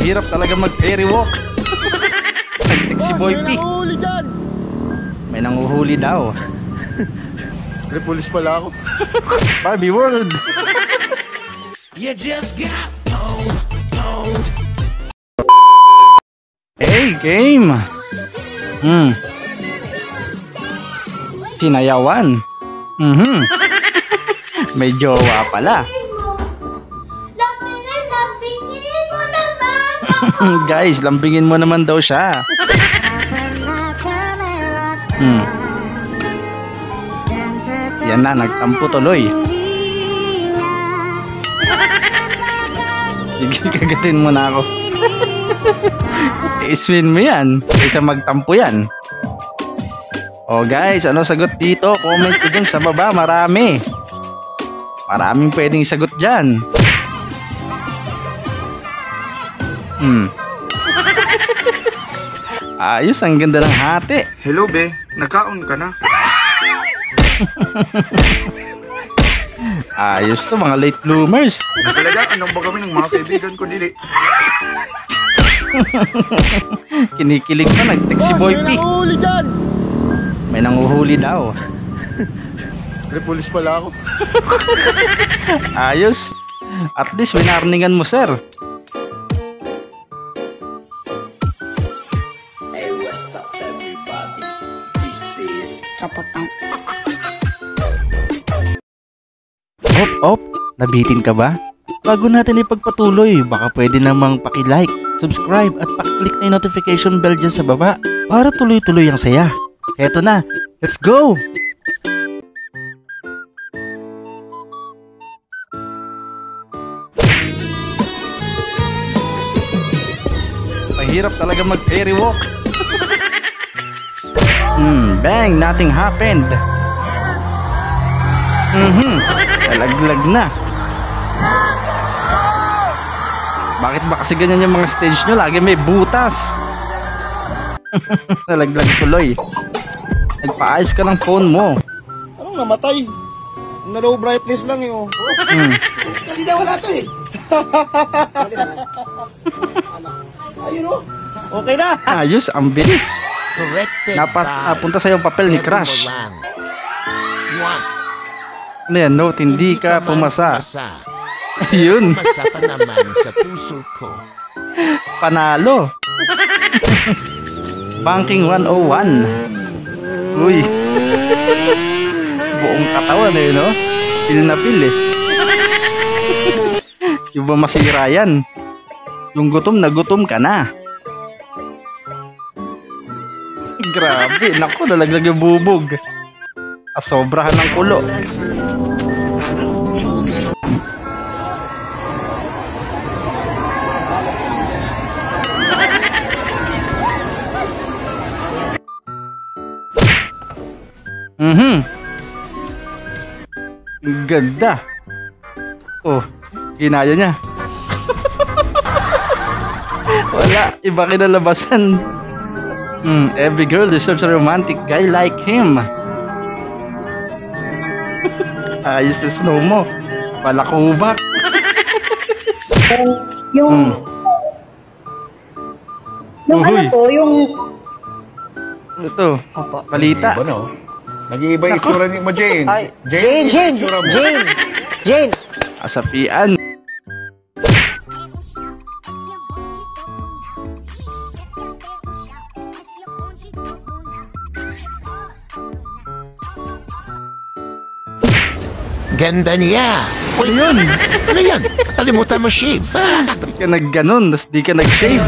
Mahirap talaga mag-ferry walk. Nagtik si Boy P. May nanguhuli daw. Pulis pala ako. Barbie World. You just got pwned. Hey, game. Sinayawan. May jowa pala. Guys, lambingin mo naman daw siya. Yan na, nagtampo tuloy. Kagatin mo na ako. I-swin mo yan kaysa magtampo yan. Oh guys, ano sagot dito? Comment ko dun sa baba, marami. Maraming pwedeng sagot dyan. Ayos, ang ganda ng hati. Hello be, nagkaon ka na? Ayos to, mga late bloomers. Nagalagaan lang ba kami ng mga kaibigan ko dili? Kinikilig pa, nag-text si Boy P. May nanguhuli daw. Pulis pala ako. Ayos. At least winarningan mo, sir. Hey, what's up everybody? This is Kapotang. Op, nabitin ka ba? Bago natin ipagpatuloy, baka pwede namang paki-like, subscribe at paki-click na yung notification bell dyan sa baba para tuloy-tuloy ang saya. Eto na, let's go! Mahirap talaga mag-ferry walk. Bang, nothing happened. Nalaglag na. Bakit ba kasi ganyan yung mga stage nyo? Lagi may butas. Nalaglag tuloy. Nagpaayos ka ng phone mo. Anong namatay? Na low brightness lang yun. Hindi na wala to eh. Ayun o. Okay na. Ayos, ang bilis. Corrected. Napunta sa yung papel ni Crash. Ano yan? Note, hindi ka pumasa. Ayun. Pumasa pa naman sa puso ko. Panalo. Banking 101. Uy. Buong katawan eh, no? Pil na pil eh. Yung ba masira yan? Yung gutom na gutom ka na. Grabe, naku, nalaglag yung bubog. Sobrahan ng kulo. Ganda. Oh, ginaya niya. Wala, iba kinalabasan. Every girl deserves a romantic guy like him. Ayos sa snow mo. Palakubak. Yung ano po, yung ito, balita. Nag-iiba yung itsura mo, Jane. Jane. Asapian. Ganda niya. Ano yun? Ano yan? Kalimutan mo shave. Di ka nag-ganon, tas di ka nag-shave.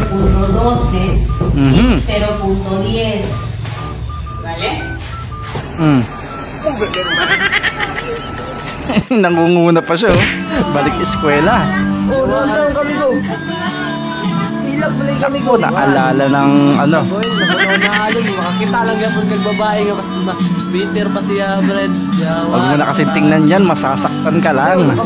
0.12, 0.10. ¿Vale? Nangunguna pa siya, oh. Balik eskwela. saan kami ko? Ilag malay kami ko. Naalala ng ano. Makakita lang yan kung nagbabae nga mas bitter pa siya, Brad. Huwag mo na kasi tingnan yan, masasaktan ka lang.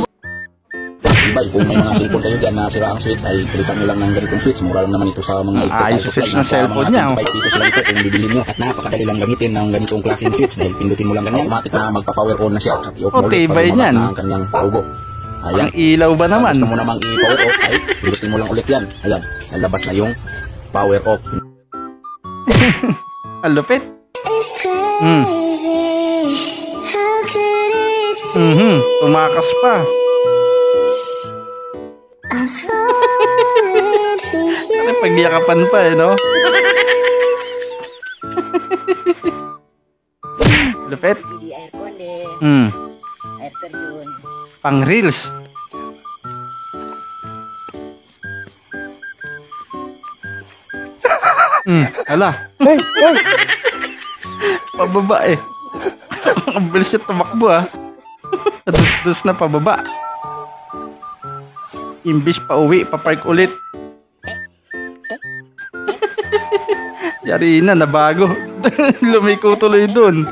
Ibay, kung may mga cellphone kayo dyan na sira ang switch, ay pilitan nyo lang ng ganitong switch. Mura lang naman ito sa mga ayos sa switch ng cellphone niya. 5 pesos lang ito kung bibili nyo. At napakadali lang gamitin ng ganitong klaseng switch dahil pindutin mo lang ganyan. Automatic na magpa-power on na siya. At i-off mo ulit tibay pag niyan. na ang kanyang tubo. Ayan. Ang ilaw ba naman? Gusto mo namang i-power off ay pinutin mo lang ulit yan. Ayan, lalabas na yung power off. Ang lupit. Tumakas pa. Ay, pagyakapan pa eh, no? Lupit. Pang reels. Ala. Hey, hey. Pababa eh. Ang bilis niya tumakbo ah. Dus-dus na pababa. Imbis pa uwi, papark ulit. Yari na, nabago. Lumiko tuloy dun.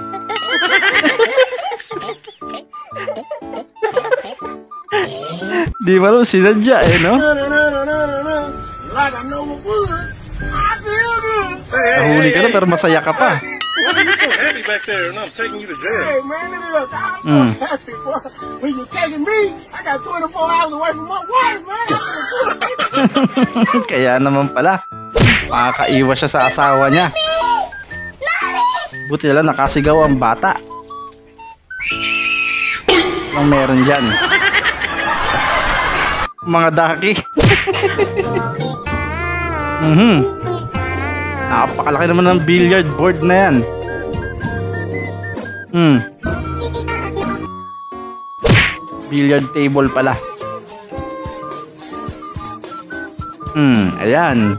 Di ba lang sinadya eh, no? Nahuli ka na pero masaya ka pa. Kaya naman pala, makakaiwas siya sa asawa niya. Buti na lang nakasigaw ang bata. Anong meron dyan? Mga daki. Napakalaki naman ng billiard board na yan. Billiard table pala. Ayan.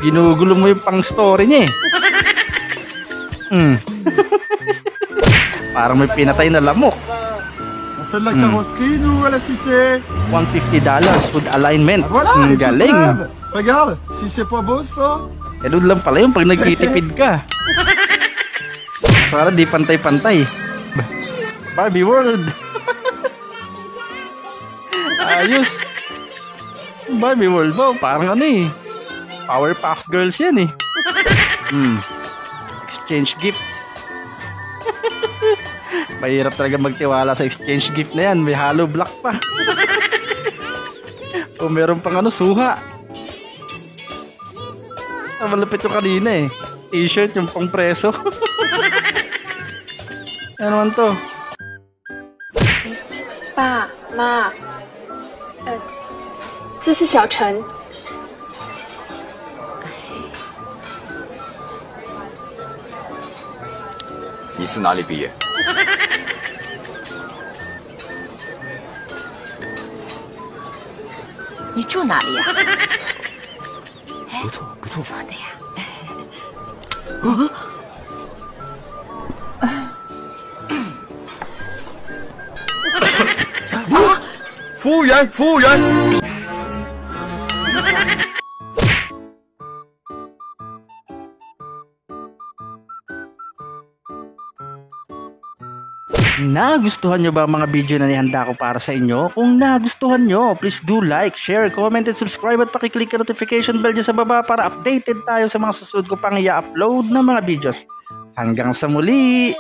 Ginugulo mo yung pang story niya eh. Parang may pinatay na lamok. On fait de la carrosserie, nous, à la cité. $150 food alignment. Voilà, elle est toute Galing. neuve. Regarde, si c'est pas beau, ça. Ganun lang pala yung pag nagtitipid ka. Para di pantay-pantay. Barbie World. Ayos. Barbie World ba? Parang ano eh. Powerpuff Girls yan eh. Exchange gift. Mahirap talaga magtiwala sa exchange gift na yan. May hollow block pa. O meron pang ano, suha. Malapit yung kanina eh. T-shirt yung pang preso. Ano naman to? 爸妈，这是小陈。你是哪里毕业？你住哪里呀？不错不错。的呀。服务员，服务员。 Nagustuhan nyo ba ang mga video na nihanda ko para sa inyo? Kung nagustuhan nyo, please do like, share, comment, and subscribe at pakiclick ang notification bell dyan sa baba para updated tayo sa mga susunod ko pang i-upload na mga videos. Hanggang sa muli!